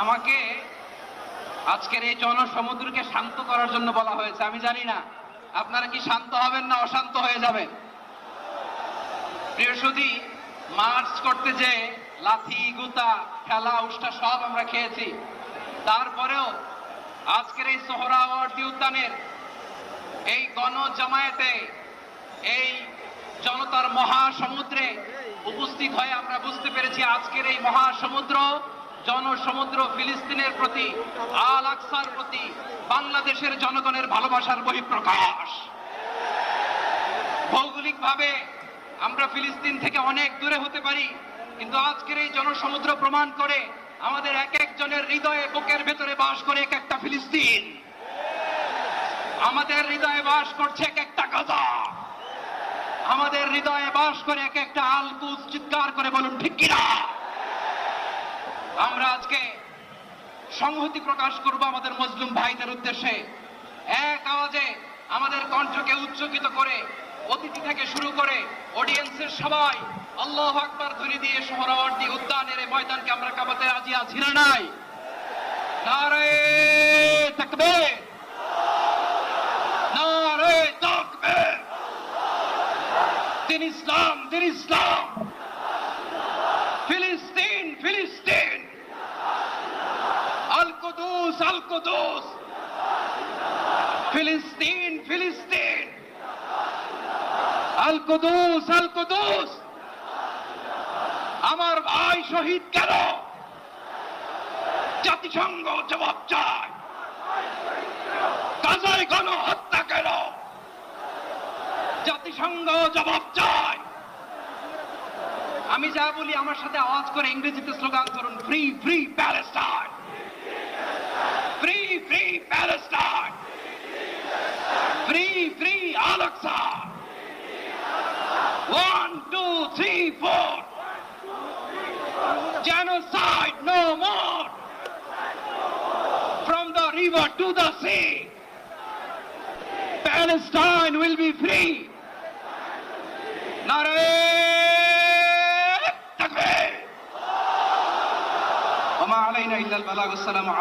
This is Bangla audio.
আমাকে আজকের এই জনসমুদ্রকে শান্ত করার জন্য বলা হয়েছে। আমি জানি না আপনারা কি শান্ত হবেন না অশান্ত হয়ে যাবেন। প্রিয় সুধী, মার্চ করতে যে লাথি গুতা খেলা উষ্টা সব আমরা খেয়েছি, তারপরেও আজকের এই সোহরাওয়ার্দী উদ্যানের এই গণজামায়াতে এই জনতার মহাসমুদ্রে উপস্থিত হয়ে আমরা বুঝতে পেরেছি আজকের এই মহাসমুদ্র জনসমুদ্র ফিলিস্তিনের প্রতি, আল আকসার প্রতি বাংলাদেশের জনগণের ভালোবাসার বহিঃপ্রকাশ। ভৌগোলিকভাবে আমরা ফিলিস্তিন থেকে অনেক দূরে হতে পারি, কিন্তু আজকের এই জনসমুদ্র প্রমাণ করে আমাদের এক একজনের হৃদয়ে বুকের ভেতরে বাস করে এক একটা ফিলিস্তিন। আমাদের হৃদয়ে বাস করছে এক একটা গাজা, আমাদের হৃদয়ে বাস করে এক একটা আল কুদস। চিৎকার করে বলুন ঠিক কিনা। আমরা আজকে সংহতি প্রকাশ করব আমাদের মুসলিম ভাইদের উদ্দেশ্যে। এক আওয়াজে আমাদের কণ্ঠকে উচ্চকিত করে অতিথি থেকে শুরু করে অডিয়েন্সের সবাই আল্লাহু আকবার ধ্বনি দিয়ে সোহরাওয়ার্দী উদ্যানের এই ময়দানকে আমরা কাঁপাতে রাজি আছি না নাই? নারে তাকবীর, নারে তাকবীর। দিন ইসলাম, দিন ইসলাম। ফিলিস্তিন, ফিলিস্তিন। আল কুদুস, আল কুদুস। ফিলিস্তিন, ফিলিস্তিন। আল কুদুস, আল কুদুস। আমার ভাই শহীদ কেন? জাতিসংঘ জবাব চায়। গাজায় গণহত্যা কেন? জাতিসংঘ জবাব চায়। আমি যা বলি আমার সাথে আওয়াজ করে ইংরেজিতে স্লোগান করুন, free free Palestine, free free Palestine, free free Al Aqsa. 1 2 3 4, genocide no more, from the river to the sea, Palestine will be free. Nare takbir. Wa ma alayna illa al balagh. Assalamu alaykum.